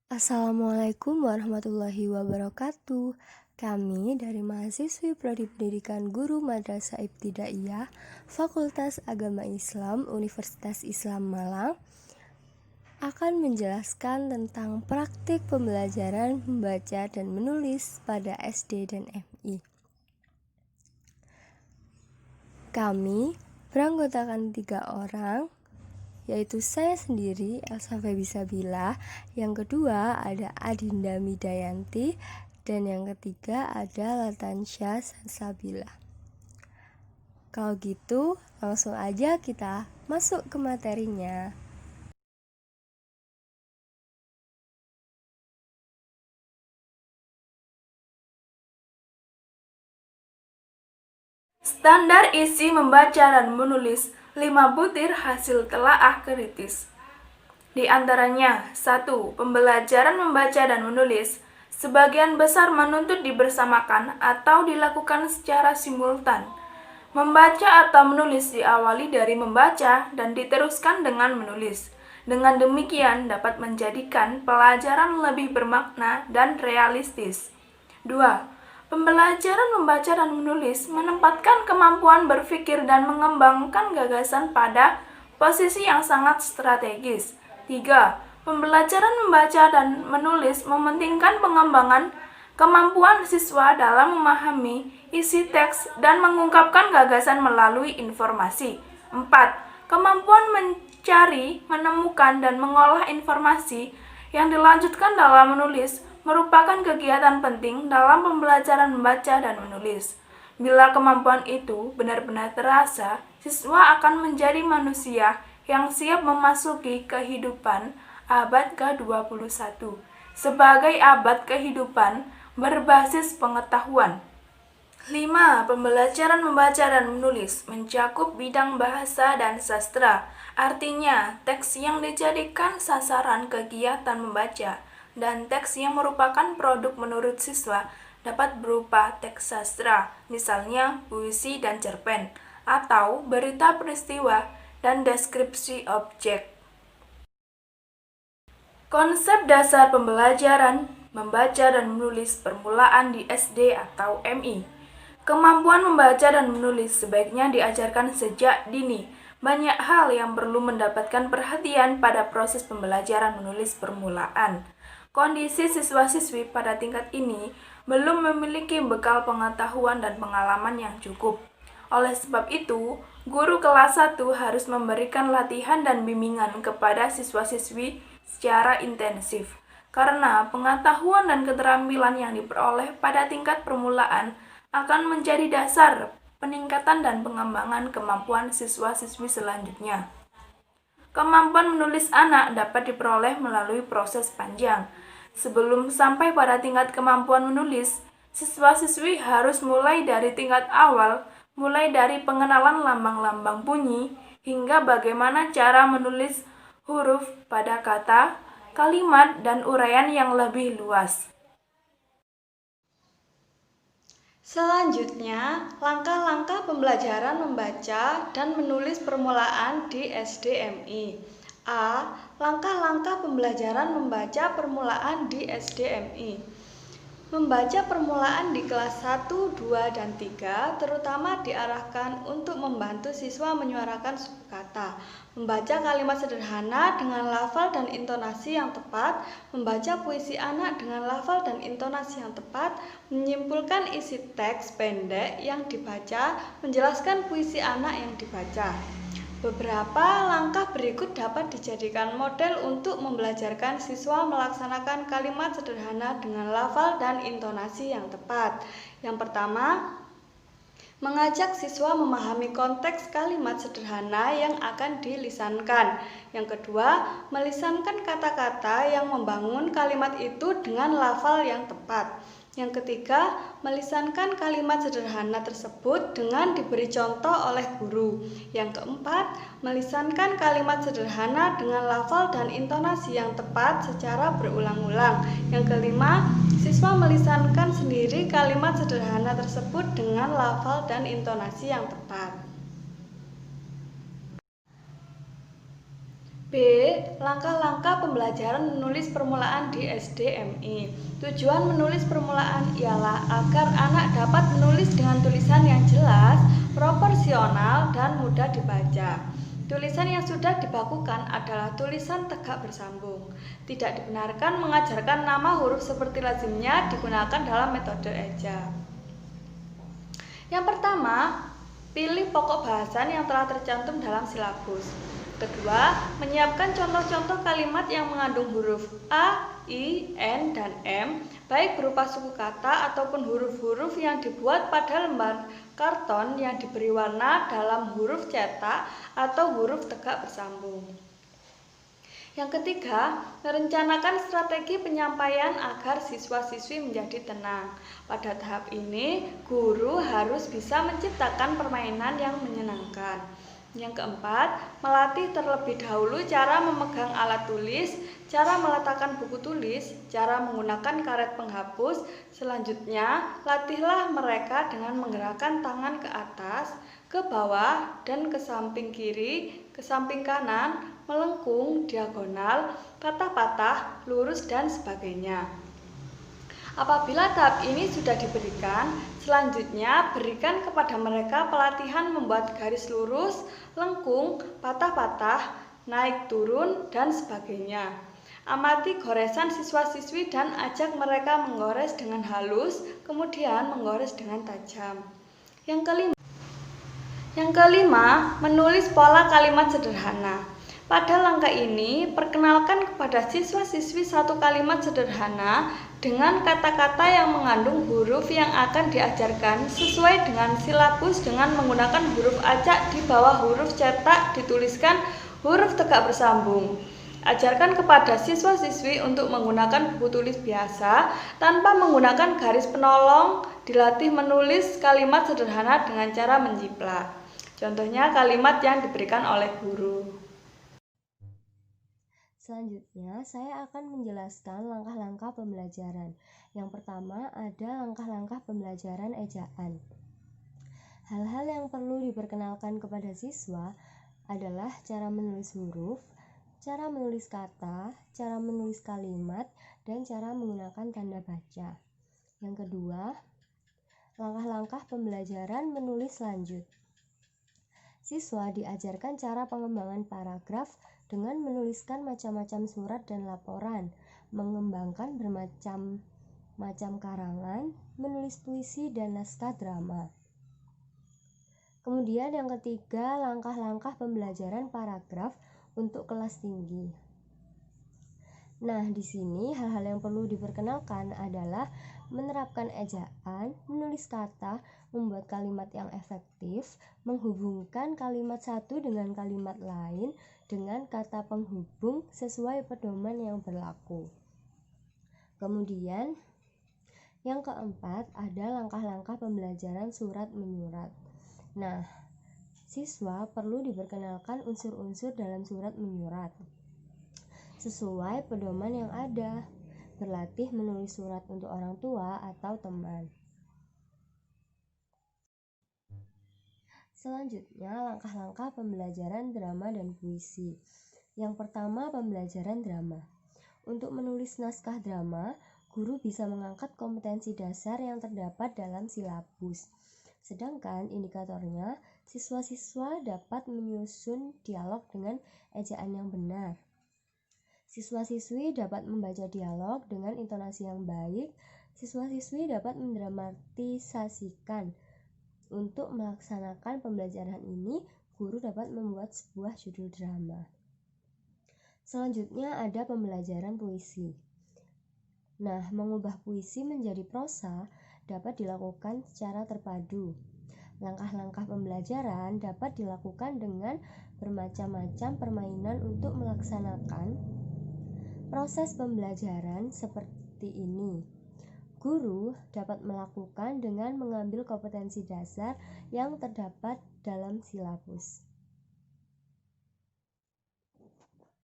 Assalamualaikum warahmatullahi wabarakatuh. Kami dari mahasiswi Prodi Pendidikan Guru Madrasah Ibtidaiyah Fakultas Agama Islam Universitas Islam Malang akan menjelaskan tentang praktik pembelajaran membaca dan menulis pada SD dan MI. Kami beranggotakan 3 orang, yaitu saya sendiri, Elsa Febi Sabila, yang kedua ada Adinda Midayanti, dan yang ketiga ada Latansya Sabila. Kalau gitu, langsung aja kita masuk ke materinya. Standar isi membaca dan menulis 5 butir hasil telaah kritis. Di antaranya, 1. Pembelajaran membaca dan menulis sebagian besar menuntut dibersamakan atau dilakukan secara simultan. Membaca atau menulis diawali dari membaca dan diteruskan dengan menulis. Dengan demikian dapat menjadikan pelajaran lebih bermakna dan realistis. 2. Pembelajaran membaca dan menulis menempatkan kemampuan berpikir dan mengembangkan gagasan pada posisi yang sangat strategis. 3. Pembelajaran membaca dan menulis mementingkan pengembangan kemampuan siswa dalam memahami isi teks dan mengungkapkan gagasan melalui informasi. 4. Kemampuan mencari, menemukan, dan mengolah informasi yang dilanjutkan dalam menulis merupakan kegiatan penting dalam pembelajaran membaca dan menulis. Bila kemampuan itu benar-benar terasa, siswa akan menjadi manusia yang siap memasuki kehidupan abad ke-21 sebagai abad kehidupan berbasis pengetahuan. 5. Pembelajaran membaca dan menulis mencakup bidang bahasa dan sastra. Artinya, teks yang dijadikan sasaran kegiatan membaca dan teks yang merupakan produk menurut siswa dapat berupa teks sastra, misalnya puisi dan cerpen, atau berita peristiwa dan deskripsi objek. Konsep dasar pembelajaran membaca dan menulis permulaan di SD atau MI. Kemampuan membaca dan menulis sebaiknya diajarkan sejak dini. Banyak hal yang perlu mendapatkan perhatian pada proses pembelajaran menulis permulaan. Kondisi siswa-siswi pada tingkat ini belum memiliki bekal pengetahuan dan pengalaman yang cukup. Oleh sebab itu, guru kelas 1 harus memberikan latihan dan bimbingan kepada siswa-siswi secara intensif. Karena pengetahuan dan keterampilan yang diperoleh pada tingkat permulaan akan menjadi dasar peningkatan dan pengembangan kemampuan siswa-siswi selanjutnya. Kemampuan menulis anak dapat diperoleh melalui proses panjang. Sebelum sampai pada tingkat kemampuan menulis, siswa-siswi harus mulai dari tingkat awal, mulai dari pengenalan lambang-lambang bunyi, hingga bagaimana cara menulis huruf pada kata, kalimat, dan uraian yang lebih luas. Selanjutnya, langkah-langkah pembelajaran membaca dan menulis permulaan di SDMI. A. Langkah-langkah pembelajaran membaca permulaan di SDMI. Membaca permulaan di kelas 1, 2, dan 3 terutama diarahkan untuk membantu siswa menyuarakan suku kata, membaca kalimat sederhana dengan lafal dan intonasi yang tepat, membaca puisi anak dengan lafal dan intonasi yang tepat, menyimpulkan isi teks pendek yang dibaca, menjelaskan puisi anak yang dibaca. Beberapa langkah berikut dapat dijadikan model untuk membelajarkan siswa melaksanakan kalimat sederhana dengan lafal dan intonasi yang tepat. Yang pertama, mengajak siswa memahami konteks kalimat sederhana yang akan dilisankan. Yang kedua, melisankan kata-kata yang membangun kalimat itu dengan lafal yang tepat. Yang ketiga, melisankan kalimat sederhana tersebut dengan diberi contoh oleh guru. Yang keempat, melisankan kalimat sederhana dengan lafal dan intonasi yang tepat secara berulang-ulang. Yang kelima, siswa melisankan sendiri kalimat sederhana tersebut dengan lafal dan intonasi yang tepat. B. Langkah-langkah pembelajaran menulis permulaan di SDMI. Tujuan menulis permulaan ialah agar anak dapat menulis dengan tulisan yang jelas, proporsional, dan mudah dibaca. Tulisan yang sudah dibakukan adalah tulisan tegak bersambung. Tidak dibenarkan mengajarkan nama huruf seperti lazimnya digunakan dalam metode eja. Yang pertama, pilih pokok bahasan yang telah tercantum dalam silabus. Kedua, menyiapkan contoh-contoh kalimat yang mengandung huruf A, I, N, dan M, baik berupa suku kata ataupun huruf-huruf yang dibuat pada lembar karton yang diberi warna dalam huruf cetak atau huruf tegak bersambung. Yang ketiga, merencanakan strategi penyampaian agar siswa-siswi menjadi tenang. Pada tahap ini, guru harus bisa menciptakan permainan yang menyenangkan. Yang keempat, melatih terlebih dahulu cara memegang alat tulis, cara meletakkan buku tulis, cara menggunakan karet penghapus. Selanjutnya, latihlah mereka dengan menggerakkan tangan ke atas, ke bawah, dan ke samping kiri, ke samping kanan, melengkung, diagonal, patah-patah, lurus, dan sebagainya. Apabila tahap ini sudah diberikan, selanjutnya berikan kepada mereka pelatihan membuat garis lurus, lengkung, patah-patah, naik turun, dan sebagainya. Amati goresan siswa-siswi dan ajak mereka menggores dengan halus, kemudian menggores dengan tajam. Yang kelima, menulis pola kalimat sederhana. Pada langkah ini, perkenalkan kepada siswa-siswi satu kalimat sederhana dengan kata-kata yang mengandung huruf yang akan diajarkan sesuai dengan silabus dengan menggunakan huruf acak di bawah huruf cetak dituliskan huruf tegak bersambung. Ajarkan kepada siswa-siswi untuk menggunakan buku tulis biasa tanpa menggunakan garis penolong, dilatih menulis kalimat sederhana dengan cara menjiplak. Contohnya kalimat yang diberikan oleh guru. Selanjutnya, saya akan menjelaskan langkah-langkah pembelajaran. Yang pertama, ada langkah-langkah pembelajaran ejaan. Hal-hal yang perlu diperkenalkan kepada siswa adalah cara menulis huruf, cara menulis kata, cara menulis kalimat, dan cara menggunakan tanda baca. Yang kedua, langkah-langkah pembelajaran menulis lanjut. Siswa diajarkan cara pengembangan paragraf dengan menuliskan macam-macam surat dan laporan, mengembangkan bermacam-macam karangan, menulis puisi dan naskah drama. Kemudian yang ketiga, langkah-langkah pembelajaran paragraf untuk kelas tinggi. Nah, di sini hal-hal yang perlu diperkenalkan adalah menerapkan ejaan, menulis kata, membuat kalimat yang efektif, menghubungkan kalimat satu dengan kalimat lain dengan kata penghubung sesuai pedoman yang berlaku. Kemudian, yang keempat ada langkah-langkah pembelajaran surat menyurat. Nah, siswa perlu diperkenalkan unsur-unsur dalam surat menyurat sesuai pedoman yang ada, berlatih menulis surat untuk orang tua atau teman. Selanjutnya, langkah-langkah pembelajaran drama dan puisi. Yang pertama, pembelajaran drama. Untuk menulis naskah drama, guru bisa mengangkat kompetensi dasar yang terdapat dalam silabus. Sedangkan indikatornya, siswa-siswa dapat menyusun dialog dengan ejaan yang benar. Siswa-siswi dapat membaca dialog dengan intonasi yang baik. Siswa-siswi dapat mendramatisasikan. Untuk melaksanakan pembelajaran ini, guru dapat membuat sebuah judul drama. Selanjutnya ada pembelajaran puisi. Nah, mengubah puisi menjadi prosa dapat dilakukan secara terpadu. Langkah-langkah pembelajaran dapat dilakukan dengan bermacam-macam permainan untuk melaksanakan proses pembelajaran seperti ini. Guru dapat melakukan dengan mengambil kompetensi dasar yang terdapat dalam silabus.